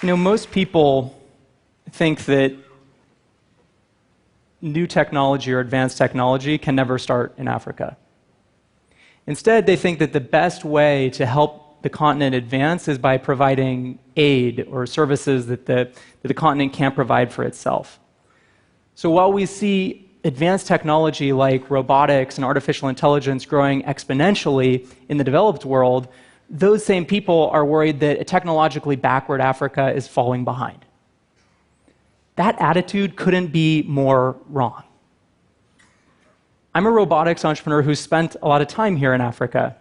Most people think that new technology or advanced technology can never start in Africa. Instead, they think that the best way to help the continent advance is by providing aid or services that the continent can't provide for itself. So while we see advanced technology like robotics and artificial intelligence growing exponentially in the developed world, those same people are worried that a technologically backward Africa is falling behind. That attitude couldn't be more wrong. I'm a robotics entrepreneur who spent a lot of time here in Africa.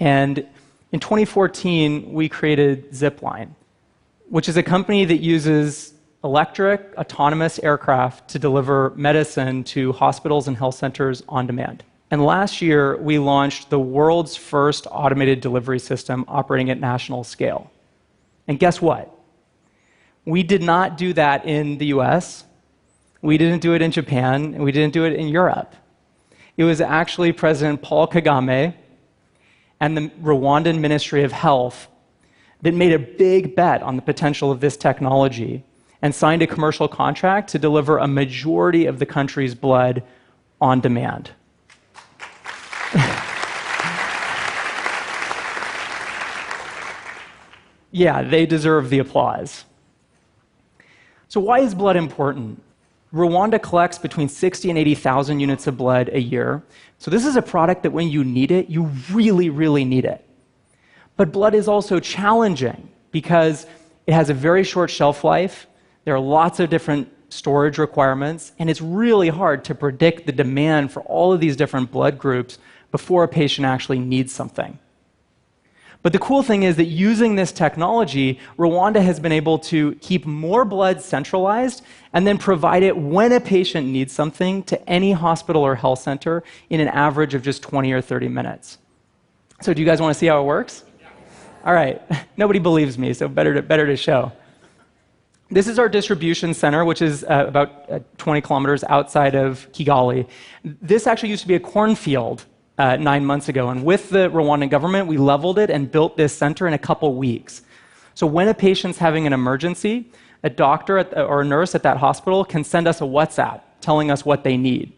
And in 2014, we created Zipline, which is a company that uses electric, autonomous aircraft to deliver medicine to hospitals and health centers on demand. And last year, we launched the world's first automated delivery system operating at national scale. And guess what? We did not do that in the US, we didn't do it in Japan, and we didn't do it in Europe. It was actually President Paul Kagame and the Rwandan Ministry of Health that made a big bet on the potential of this technology and signed a commercial contract to deliver a majority of the country's blood on demand. Yeah, they deserve the applause. So why is blood important? Rwanda collects between 60 and 80,000 units of blood a year. So this is a product that when you need it, you really, really need it. But blood is also challenging because it has a very short shelf life. There are lots of different storage requirements, and it's really hard to predict the demand for all of these different blood groups before a patient actually needs something. But the cool thing is that using this technology, Rwanda has been able to keep more blood centralized and then provide it when a patient needs something to any hospital or health center in an average of just 20 or 30 minutes. So do you guys want to see how it works? All right. Nobody believes me, so better to show. This is our distribution center, which is about 20 kilometers outside of Kigali. This actually used to be a cornfield 9 months ago, and with the Rwandan government, we leveled it and built this center in a couple weeks. So when a patient's having an emergency, a doctor or a nurse at that hospital can send us a WhatsApp telling us what they need.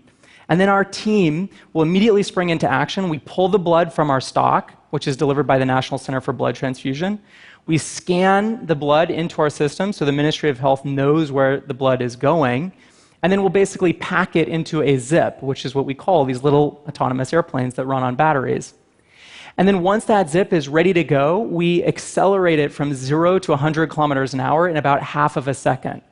And then our team will immediately spring into action. We pull the blood from our stock, which is delivered by the National Center for Blood Transfusion. We scan the blood into our system so the Ministry of Health knows where the blood is going. And then we'll basically pack it into a zip, which is what we call these little autonomous airplanes that run on batteries. And then once that zip is ready to go, we accelerate it from 0 to 100 kilometers an hour in about half of a second.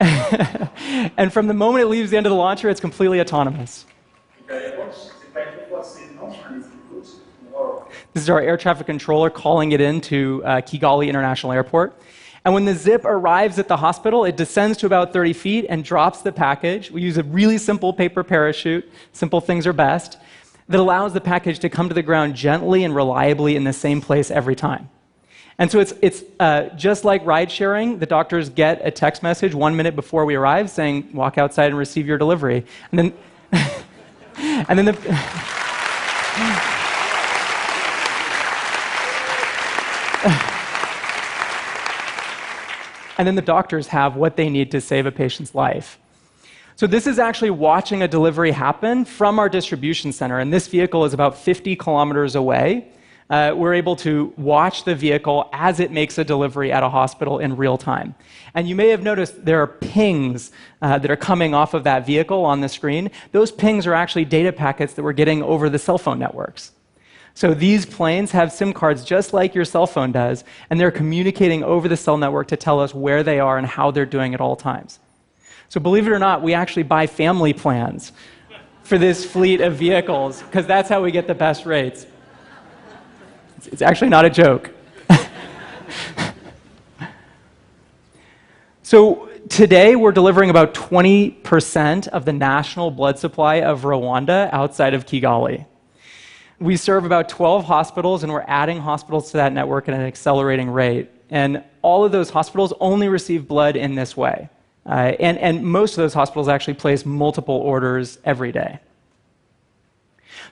And from the moment it leaves the end of the launcher, it's completely autonomous. This is our air traffic controller calling it into Kigali International Airport. And when the zip arrives at the hospital, it descends to about 30 feet and drops the package. We use a really simple paper parachute, simple things are best, that allows the package to come to the ground gently and reliably in the same place every time. And so it's just like ride sharing. The doctors get a text message 1 minute before we arrive saying, walk outside and receive your delivery. And then, and then the... And then the doctors have what they need to save a patient's life. So this is actually watching a delivery happen from our distribution center, and this vehicle is about 50 kilometers away. We're able to watch the vehicle as it makes a delivery at a hospital in real time. And you may have noticed there are pings that are coming off of that vehicle on the screen. Those pings are actually data packets that we're getting over the cell phone networks. So these planes have SIM cards just like your cell phone does, and they're communicating over the cell network to tell us where they are and how they're doing at all times. So believe it or not, we actually buy family plans for this fleet of vehicles, because that's how we get the best rates. It's actually not a joke. So today, we're delivering about 20% of the national blood supply of Rwanda outside of Kigali. We serve about 12 hospitals, and we're adding hospitals to that network at an accelerating rate. And all of those hospitals only receive blood in this way. And most of those hospitals actually place multiple orders every day.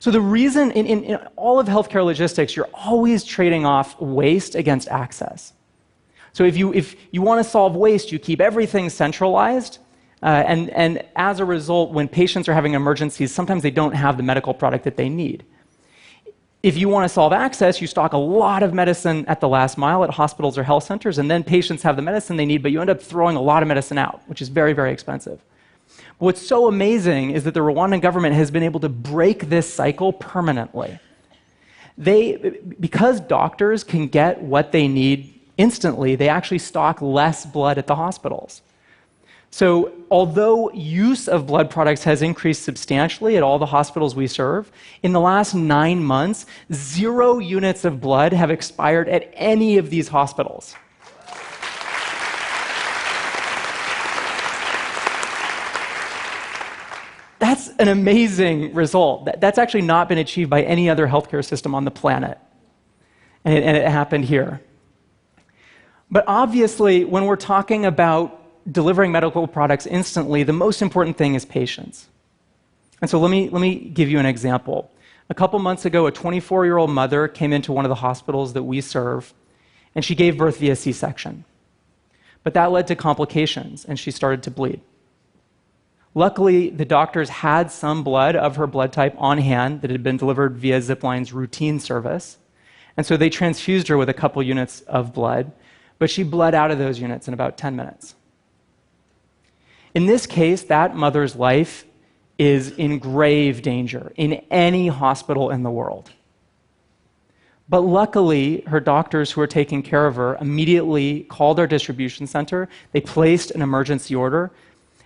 So the reason in all of healthcare logistics, you're always trading off waste against access. So if you want to solve waste, you keep everything centralized, and as a result, when patients are having emergencies, sometimes they don't have the medical product that they need. If you want to solve access, you stock a lot of medicine at the last mile at hospitals or health centers, and then patients have the medicine they need, but you end up throwing a lot of medicine out, which is very, very expensive. What's so amazing is that the Rwandan government has been able to break this cycle permanently. Because doctors can get what they need instantly, they actually stock less blood at the hospitals. So although use of blood products has increased substantially at all the hospitals we serve, in the last 9 months, 0 units of blood have expired at any of these hospitals. That's an amazing result. That's actually not been achieved by any other healthcare system on the planet. And it happened here. But obviously, when we're talking about delivering medical products instantly, the most important thing is patience. And so let me give you an example. A couple months ago, a 24-year-old mother came into one of the hospitals that we serve, and she gave birth via C-section. But that led to complications, and she started to bleed. Luckily, the doctors had some blood of her blood type on hand that had been delivered via Zipline's routine service, and so they transfused her with a couple units of blood, but she bled out of those units in about 10 minutes. In this case, that mother's life is in grave danger in any hospital in the world. But luckily, her doctors who were taking care of her immediately called our distribution center. They placed an emergency order,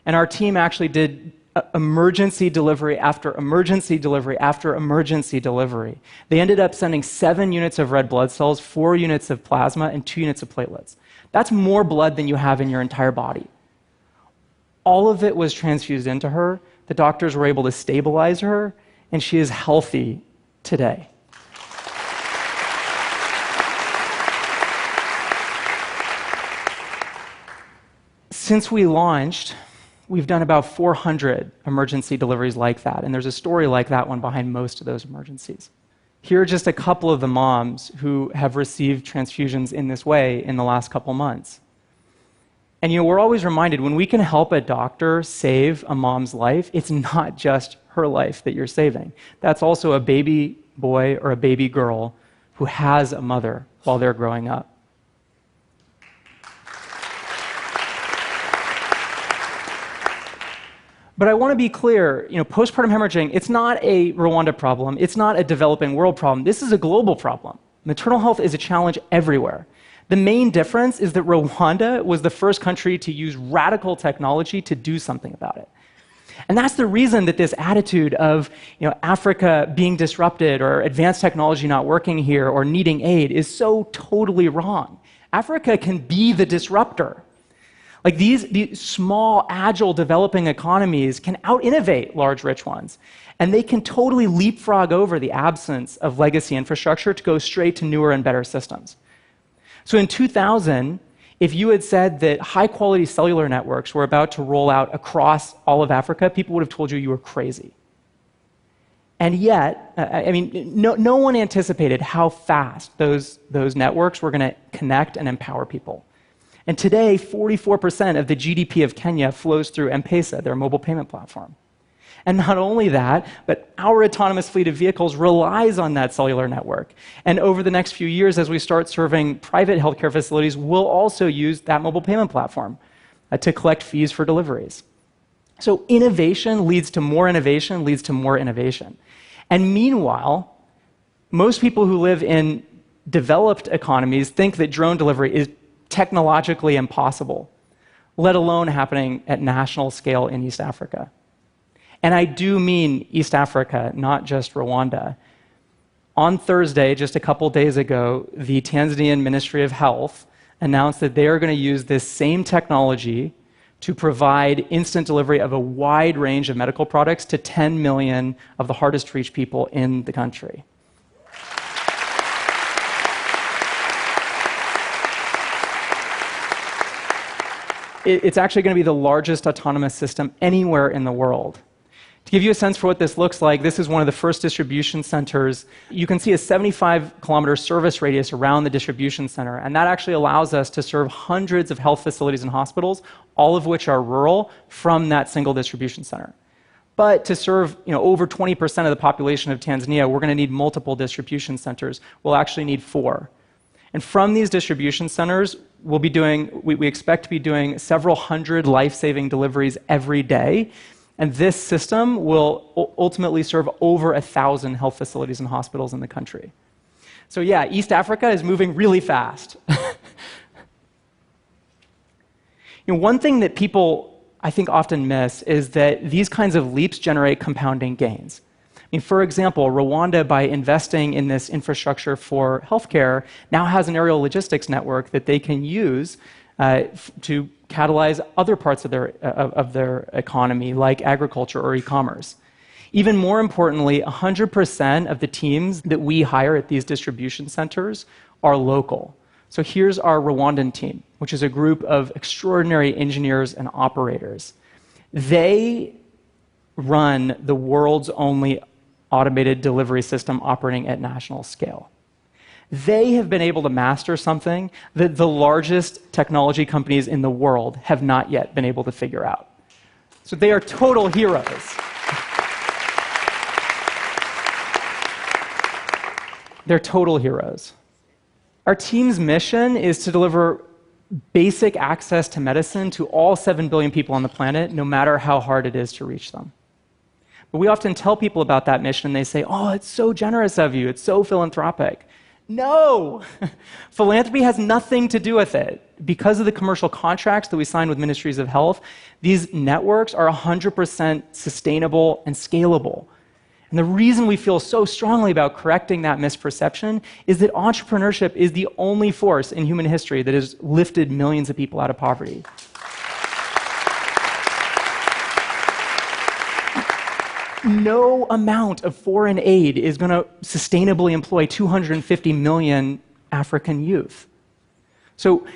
and our team actually did emergency delivery after emergency delivery after emergency delivery. They ended up sending 7 units of red blood cells, 4 units of plasma, and 2 units of platelets. That's more blood than you have in your entire body. All of it was transfused into her. The doctors were able to stabilize her, and she is healthy today. Since we launched, we've done about 400 emergency deliveries like that, and there's a story like that one behind most of those emergencies. Here are just a couple of the moms who have received transfusions in this way in the last couple months. And we're always reminded, when we can help a doctor save a mom's life, it's not just her life that you're saving. That's also a baby boy or a baby girl who has a mother while they're growing up. But I want to be clear, postpartum hemorrhaging, it's not a Rwanda problem. It's not a developing world problem. This is a global problem. Maternal health is a challenge everywhere. The main difference is that Rwanda was the first country to use radical technology to do something about it. And that's the reason that this attitude of Africa being disrupted or advanced technology not working here or needing aid is so totally wrong. Africa can be the disruptor. Like these small, agile, developing economies can out-innovate large, rich ones. And they can totally leapfrog over the absence of legacy infrastructure to go straight to newer and better systems. So in 2000, if you had said that high-quality cellular networks were about to roll out across all of Africa, people would have told you were crazy. And yet, no one anticipated how fast those networks were going to connect and empower people. And today, 44% of the GDP of Kenya flows through M-Pesa, their mobile payment platform. And not only that, but our autonomous fleet of vehicles relies on that cellular network. And over the next few years, as we start serving private healthcare facilities, we'll also use that mobile payment platform to collect fees for deliveries. So innovation leads to more innovation, leads to more innovation. And meanwhile, most people who live in developed economies think that drone delivery is technologically impossible, let alone happening at national scale in East Africa. And I do mean East Africa, not just Rwanda. On Thursday, just a couple days ago, the Tanzanian Ministry of Health announced that they are going to use this same technology to provide instant delivery of a wide range of medical products to 10 million of the hardest to reach people in the country. It's actually going to be the largest autonomous system anywhere in the world. To give you a sense for what this looks like, this is one of the first distribution centers. You can see a 75-kilometer service radius around the distribution center, and that actually allows us to serve hundreds of health facilities and hospitals, all of which are rural, from that single distribution center. But to serve over 20% of the population of Tanzania, we're going to need multiple distribution centers. We'll actually need 4. And from these distribution centers, we expect to be doing several hundred life-saving deliveries every day. And this system will ultimately serve over 1,000 health facilities and hospitals in the country. So yeah, East Africa is moving really fast. One thing that people, I think, often miss is that these kinds of leaps generate compounding gains. For example, Rwanda, by investing in this infrastructure for healthcare, now has an aerial logistics network that they can use to catalyze other parts of their economy, like agriculture or e-commerce. Even more importantly, 100% of the teams that we hire at these distribution centers are local. So here's our Rwandan team, which is a group of extraordinary engineers and operators. They run the world's only automated delivery system operating at national scale. They have been able to master something that the largest technology companies in the world have not yet been able to figure out. So they are total heroes. They're total heroes. Our team's mission is to deliver basic access to medicine to all 7 billion people on the planet, no matter how hard it is to reach them. But we often tell people about that mission, and they say, oh, it's so generous of you, it's so philanthropic. No! Philanthropy has nothing to do with it. Because of the commercial contracts that we sign with ministries of health, these networks are 100% sustainable and scalable. And the reason we feel so strongly about correcting that misperception is that entrepreneurship is the only force in human history that has lifted millions of people out of poverty. No amount of foreign aid is going to sustainably employ 250 million African youth. So,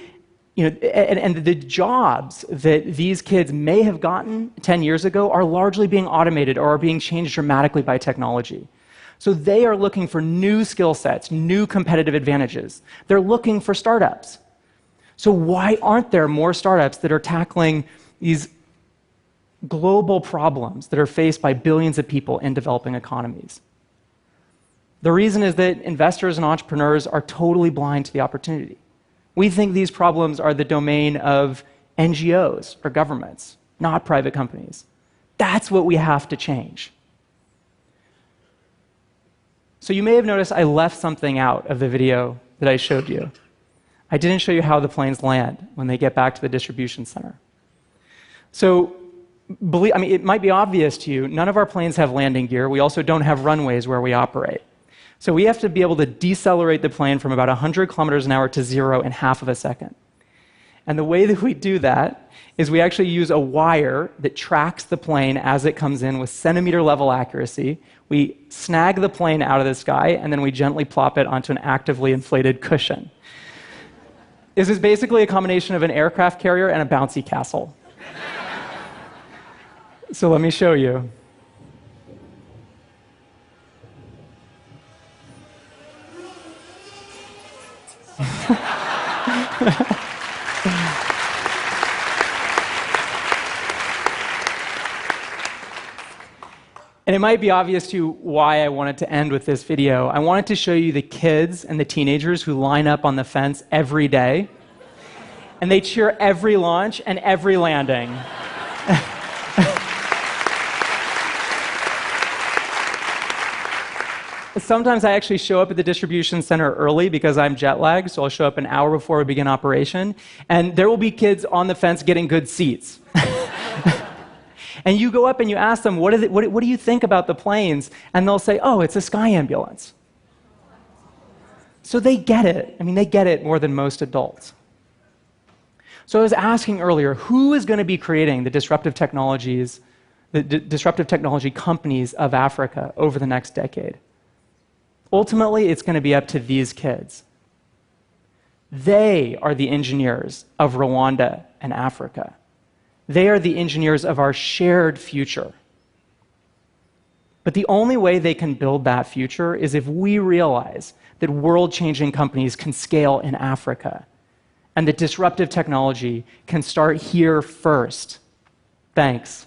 and the jobs that these kids may have gotten 10 years ago are largely being automated or are being changed dramatically by technology. So they are looking for new skill sets, new competitive advantages. They're looking for startups. So why aren't there more startups that are tackling these global problems that are faced by billions of people in developing economies? The reason is that investors and entrepreneurs are totally blind to the opportunity. We think these problems are the domain of NGOs or governments, not private companies. That's what we have to change. So you may have noticed I left something out of the video that I showed you. I didn't show you how the planes land when they get back to the distribution center. So it might be obvious to you, none of our planes have landing gear. We also don't have runways where we operate. So we have to be able to decelerate the plane from about 100 kilometers an hour to 0 in half of a second. And the way that we do that is we actually use a wire that tracks the plane as it comes in with centimeter-level accuracy. We snag the plane out of the sky, and then we gently plop it onto an actively inflated cushion. This is basically a combination of an aircraft carrier and a bouncy castle. So let me show you. And it might be obvious to you why I wanted to end with this video. I wanted to show you the kids and the teenagers who line up on the fence every day, and they cheer every launch and every landing. Sometimes I actually show up at the distribution center early because I'm jet lagged, so I'll show up an hour before we begin operation, and there will be kids on the fence getting good seats. And you go up and you ask them, what do you think about the planes? And they'll say, oh, it's a sky ambulance. So they get it. They get it more than most adults. So I was asking earlier, who is going to be creating the disruptive technologies, the disruptive technology companies of Africa over the next decade? Ultimately, it's going to be up to these kids. They are the engineers of Rwanda and Africa. They are the engineers of our shared future. But the only way they can build that future is if we realize that world-changing companies can scale in Africa and that disruptive technology can start here first. Thanks.